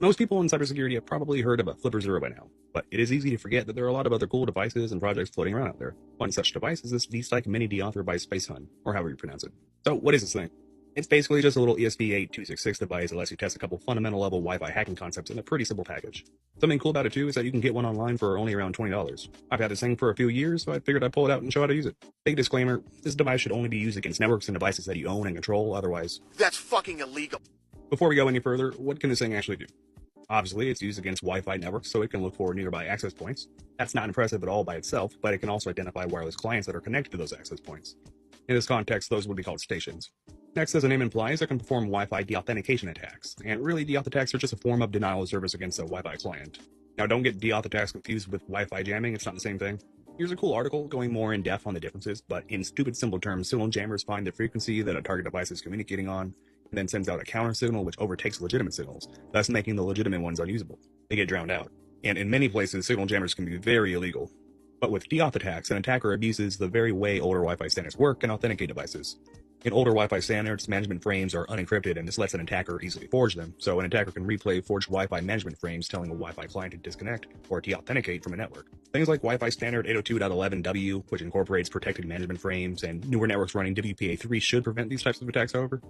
Most people in cybersecurity have probably heard of a Flipper Zero by now, but it is easy to forget that there are a lot of other cool devices and projects floating around out there. One such device is this DStyke Mini Deauthor by SpaceHun, or however you pronounce it. So what is this thing? It's basically just a little ESP8266 device that lets you test a couple fundamental level Wi-Fi hacking concepts in a pretty simple package. Something cool about it too is that you can get one online for only around $20. I've had this thing for a few years, so I figured I'd pull it out and show how to use it. Big disclaimer, this device should only be used against networks and devices that you own and control, otherwise... That's fucking illegal. Before we go any further, what can this thing actually do? Obviously, it's used against Wi-Fi networks, so it can look for nearby access points. That's not impressive at all by itself, but it can also identify wireless clients that are connected to those access points. In this context, those would be called stations. Next, as the name implies, it can perform Wi-Fi deauthentication attacks, and really deauth attacks are just a form of denial of service against a Wi-Fi client. Now don't get deauth attacks confused with Wi-Fi jamming, it's not the same thing. Here's a cool article going more in depth on the differences, but in stupid simple terms, signal jammers find the frequency that a target device is communicating on, and then sends out a counter signal which overtakes legitimate signals, thus making the legitimate ones unusable. They get drowned out. And in many places, signal jammers can be very illegal. But with deauth attacks, an attacker abuses the very way older Wi-Fi standards work and authenticate devices. In older Wi-Fi standards, management frames are unencrypted, and this lets an attacker easily forge them, so an attacker can replay forged Wi-Fi management frames telling a Wi-Fi client to disconnect or deauthenticate from a network. Things like Wi-Fi standard 802.11w, which incorporates protected management frames, and newer networks running WPA3 should prevent these types of attacks, however.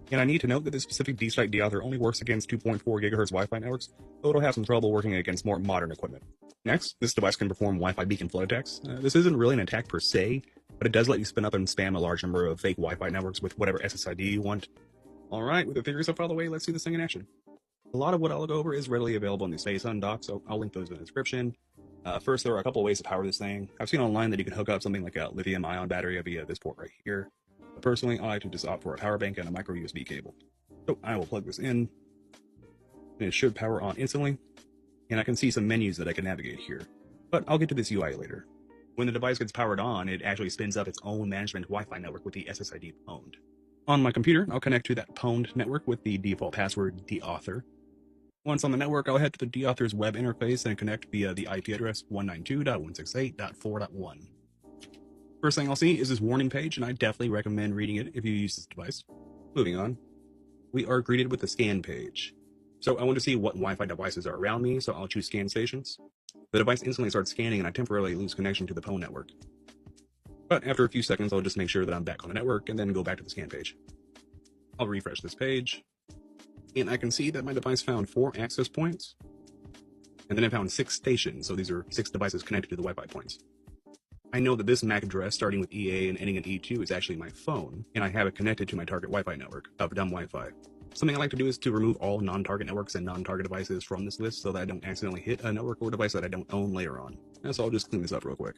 And I need to note that this specific DStyke deauthor only works against 2.4 GHz Wi-Fi networks, though it'll have some trouble working against more modern equipment. Next, this device can perform Wi-Fi beacon flood attacks. This isn't really an attack per se, but it does let you spin up and spam a large number of fake Wi-Fi networks with whatever SSID you want. Alright, with the theory stuff out of the way, let's see this thing in action. A lot of what I'll go over is readily available in the SpaceHun doc, so I'll link those in the description. First, there are a couple of ways to power this thing. I've seen online that you can hook up something like a lithium-ion battery via this port right here. But personally, I like to just opt for a power bank and a micro USB cable. So I will plug this in, and it should power on instantly, and I can see some menus that I can navigate here. But I'll get to this UI later. When the device gets powered on, it actually spins up its own management Wi-Fi network with the SSID pwned. On my computer, I'll connect to that pwned network with the default password deauthor. Once on the network, I'll head to the deauthor's web interface and connect via the IP address 192.168.4.1. First thing I'll see is this warning page, and I definitely recommend reading it if you use this device. Moving on, we are greeted with the scan page. So I want to see what Wi-Fi devices are around me, so I'll choose scan stations. The device instantly starts scanning and I temporarily lose connection to the pwn network. But after a few seconds, I'll just make sure that I'm back on the network and then go back to the scan page. I'll refresh this page, and I can see that my device found 4 access points, and then it found 6 stations, so these are 6 devices connected to the Wi-Fi points. I know that this MAC address starting with EA and ending in E2 is actually my phone, and I have it connected to my target Wi-Fi network of dumb Wi-Fi. Something I like to do is to remove all non-target networks and non-target devices from this list so that I don't accidentally hit a network or device that I don't own later on. And so I'll just clean this up real quick.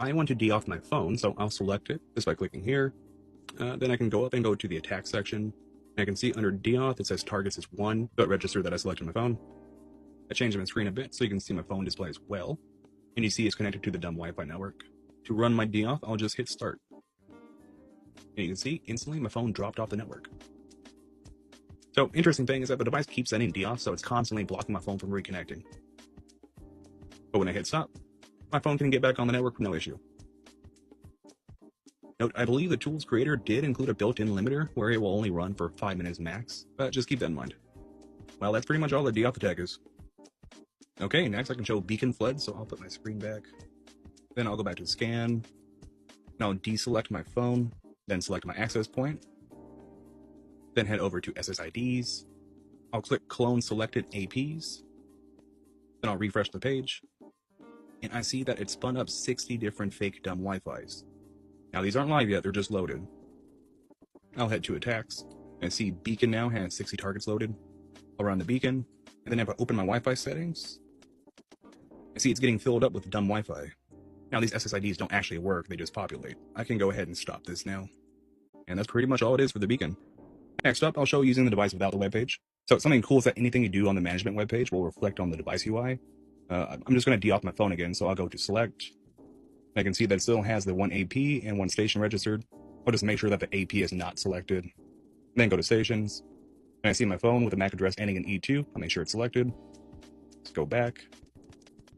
I want to deauth my phone, so I'll select it just by clicking here. Then I can go up and go to the attack section. And I can see under deauth it says targets is 1, but register that I selected my phone. I changed my screen a bit so you can see my phone display as well. And you see it's connected to the dumb Wi-Fi network. To run my deauth, I'll just hit start. And you can see instantly my phone dropped off the network. So interesting thing is that the device keeps sending deauth, so it's constantly blocking my phone from reconnecting. But when I hit stop, my phone can get back on the network with no issue. Note, I believe the tool's creator did include a built-in limiter where it will only run for 5 minutes max, but just keep that in mind. Well, that's pretty much all the deauth attack is. Okay, next I can show beacon flood, so I'll put my screen back. Then I'll go back to the scan. And I'll deselect my phone, then select my access point. Then head over to SSIDs. I'll click clone selected APs. Then I'll refresh the page. And I see that it spun up 60 different fake dumb Wi-Fis. Now these aren't live yet, they're just loaded. I'll head to attacks, and see beacon now has 60 targets loaded. I'll run the beacon, and then if I open my Wi-Fi settings, I see it's getting filled up with dumb Wi-Fi. Now these SSIDs don't actually work, they just populate. I can go ahead and stop this now. And that's pretty much all it is for the beacon. Next up, I'll show using the device without the web page. So something cool is that anything you do on the management web page will reflect on the device UI. I'm just going to deauth my phone again, so I'll go to select. I can see that it still has the 1 AP and 1 station registered. I'll just make sure that the AP is not selected. Then go to stations. And I see my phone with a MAC address ending in E2. I'll make sure it's selected. Let's go back.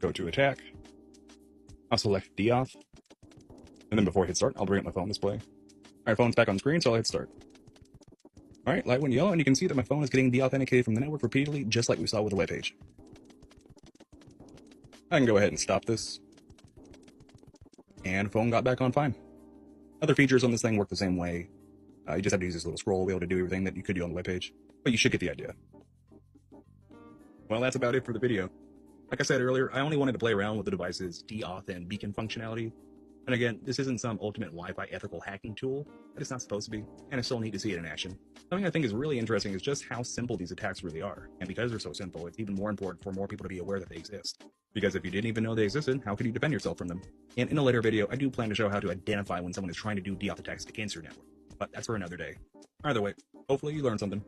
Go to attack. I'll select deauth. And then before I hit start, I'll bring up my phone display. Alright, phone's back on screen, so I'll hit start. Alright, light went yellow, and you can see that my phone is getting deauthenticated from the network repeatedly, just like we saw with the web page. I can go ahead and stop this. And phone got back on fine. Other features on this thing work the same way. You just have to use this little scroll wheel to do everything that you could do on the web page. But you should get the idea. Well, that's about it for the video. Like I said earlier, I only wanted to play around with the device's deauth and beacon functionality. And again, this isn't some ultimate Wi-Fi ethical hacking tool, but it's not supposed to be, and it's still neat to see it in action. Something I think is really interesting is just how simple these attacks really are, and because they're so simple, it's even more important for more people to be aware that they exist. Because if you didn't even know they existed, how could you defend yourself from them? And in a later video, I do plan to show how to identify when someone is trying to do deauth attacks against your network, but that's for another day. Either way, hopefully you learned something.